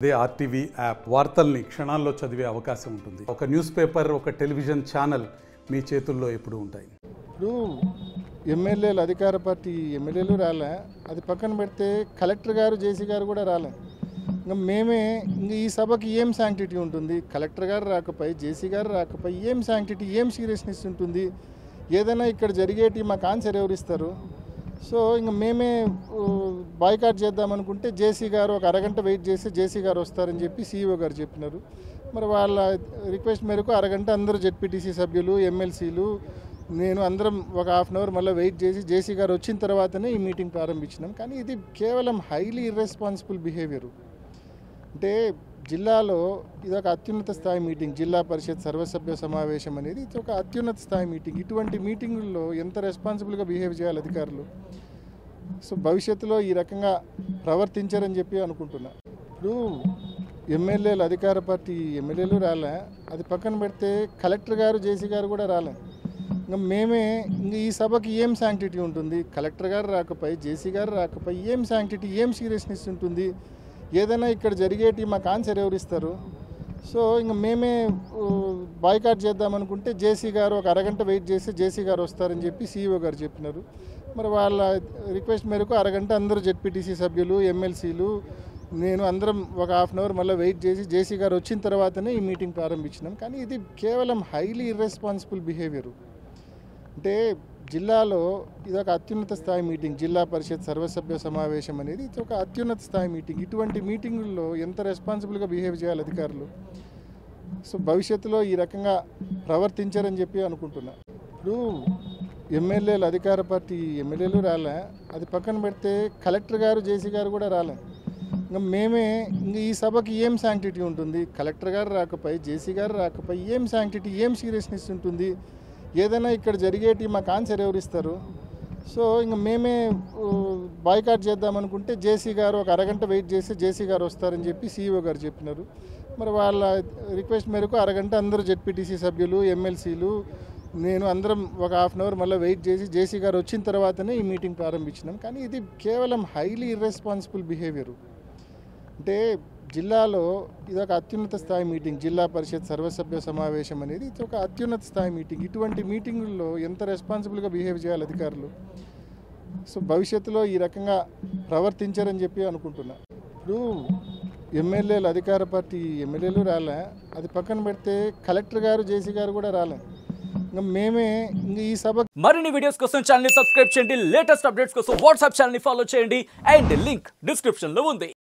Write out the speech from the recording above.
అదే RTV app వార్తల్ని క్షణాల్లో చదివే అవకాశం ఉంటుంది. ఒక న్యూస్ పేపర్, ఒక టెలివిజన్ ఛానల్ మీ చేతుల్లో ఎప్పుడూ ఉంటాయి. ఇప్పుడు ఎమ్మెల్యేలు, అధికార పార్టీ ఎమ్మెల్యేలు రాలే, అది పక్కన పెడితే కలెక్టర్ గారు, జేసీ గారు కూడా రాలే. ఇంకా మేమే ఈ సభకి ఏం శాంక్టిటీ ఉంటుంది? కలెక్టర్ గారు రాకపోయి, జేసీ గారు రాకపోయి ఏం శాంక్టిటీ, ఏం సీరియస్నెస్ ఉంటుంది? ఏదైనా ఇక్కడ జరిగేటి మాకు ఆన్సర్ ఎవరిస్తారు? సో ఇంకా మేమే బాయ్కాట్ చేద్దామనుకుంటే జేసీ గారు ఒక అరగంట వెయిట్ చేసి జేసీ గారు వస్తారని చెప్పి సీఈఓ గారు చెప్పినారు. మరి వాళ్ళ రిక్వెస్ట్ మేరకు అరగంట అందరూ జెడ్పీటీసీ సభ్యులు, ఎమ్మెల్సీలు, నేను అందరం ఒక హాఫ్ అన్ అవర్ మళ్ళీ వెయిట్ చేసి జేసీ గారు వచ్చిన తర్వాతనే ఈ మీటింగ్ ప్రారంభించినాం. కానీ ఇది కేవలం హైలీ ఇర్రెస్పాన్సిబుల్ బిహేవియరు. అంటే జిల్లాలో ఇది ఒక అత్యున్నత స్థాయి మీటింగ్, జిల్లా పరిషత్ సర్వసభ్య సమావేశం అనేది ఇది ఒక అత్యున్నత స్థాయి మీటింగ్. ఇటువంటి మీటింగుల్లో ఎంత రెస్పాన్సిబుల్గా బిహేవ్ చేయాలి అధికారులు? సో భవిష్యత్తులో ఈ రకంగా ప్రవర్తించారని చెప్పి అనుకుంటున్నా. ఇప్పుడు ఎమ్మెల్యేలు, అధికార పార్టీ ఎమ్మెల్యేలు రాలే, అది పక్కన పెడితే కలెక్టర్ గారు, జేసీ గారు కూడా రాలే. ఇంకా మేమే ఈ సభకి ఏం శాంక్టిటీ ఉంటుంది? కలెక్టర్ గారు రాకపోయి, జేసీ గారు రాకపోయి ఏం శాంక్టిటీ, ఏం సీరియస్నెస్ ఉంటుంది? ఏదైనా ఇక్కడ జరిగేటి మాకు ఆన్సర్ ఎవరిస్తారు? సో ఇంకా మేమే బాయ్కాట్ చేద్దామనుకుంటే జేసీ గారు ఒక అరగంట వెయిట్ చేసి జేసీ గారు వస్తారని చెప్పి సీఈఓ గారు చెప్పినారు. మరి వాళ్ళ రిక్వెస్ట్ మేరకు అరగంట అందరూ జెడ్పీటీసీ సభ్యులు, ఎమ్మెల్సీలు, నేను అందరం ఒక హాఫ్ అన్ అవర్ మళ్ళీ వెయిట్ చేసి జేసీ గారు వచ్చిన తర్వాతనే ఈ మీటింగ్ ప్రారంభించినాం. కానీ ఇది కేవలం హైలీ ఇర్రెస్పాన్సిబుల్ బిహేవియరు. అంటే జిల్లాలో ఇది ఒక అత్యున్నత స్థాయి మీటింగ్, జిల్లా పరిషత్ సర్వసభ్య సమావేశం అనేది ఇది ఒక అత్యున్నత స్థాయి మీటింగ్. ఇటువంటి మీటింగుల్లో ఎంత రెస్పాన్సిబుల్గా బిహేవ్ చేయాలి అధికారులు? సో భవిష్యత్తులో ఈ రకంగా ప్రవర్తించారని చెప్పి అనుకుంటున్నా. ఇప్పుడు ఎమ్మెల్యేలు, అధికార పార్టీ ఎమ్మెల్యేలు రాలే, అది పక్కన పెడితే కలెక్టర్ గారు, జేసీ గారు కూడా రాలే. ఇంకా మేమే ఈ సభకి ఏం శాంక్టిటీ ఉంటుంది? కలెక్టర్ గారు రాకపోయి, జేసీ గారు రాకపోయి ఏం శాంక్టిటీ, ఏం సీరియస్నెస్ ఉంటుంది? ఏదైనా ఇక్కడ జరిగేటి మాకు ఆన్సర్ ఎవరిస్తారు? సో ఇంకా మేమే బాయ్కాట్ చేద్దామనుకుంటే జేసీ గారు ఒక అరగంట వెయిట్ చేసి జేసీ గారు వస్తారని చెప్పి సీఈఓ గారు చెప్పినారు. మరి వాళ్ళ రిక్వెస్ట్ మేరకు అరగంట అందరూ జెడ్పీటీసీ సభ్యులు, ఎమ్మెల్సీలు, నేను అందరం ఒక హాఫ్ అన్ అవర్ మళ్ళీ వెయిట్ చేసి జేసీ గారు వచ్చిన తర్వాతనే ఈ మీటింగ్ ప్రారంభించినాం. కానీ ఇది కేవలం హైలీ ఇర్రెస్పాన్సిబుల్ బిహేవియరు. అంటే జిల్లాలో ఇది ఒక అత్యున్నత స్థాయి మీటింగ్, జిల్లా పరిషత్ సర్వసభ్య సమావేశం అనేది ఇది ఒక అత్యున్నత స్థాయి మీటింగ్. ఇటువంటి మీటింగుల్లో ఎంత రెస్పాన్సిబుల్గా బిహేవ్ చేయాలి అధికారులు? సో భవిష్యత్తులో ఈ రకంగా ప్రవర్తించారని చెప్పి అనుకుంటున్నా. ఇప్పుడు ఎమ్మెల్యేలు, అధికార పార్టీ ఎమ్మెల్యేలు రాలే, అది పక్కన పెడితే కలెక్టర్ గారు, జేసీ గారు కూడా రాలే. ఇంకా మేమే ఈ సభ మరిన్ని వీడియోస్ కోసం ఛానల్ ని సబ్స్క్రైబ్ చేయండి, లేటెస్ట్ అప్డేట్స్ కోసం వాట్సాప్ ఛానల్ ని ఫాలో చేయండి అండ్ లింక్ డిస్క్రిప్షన్ లో ఉంది.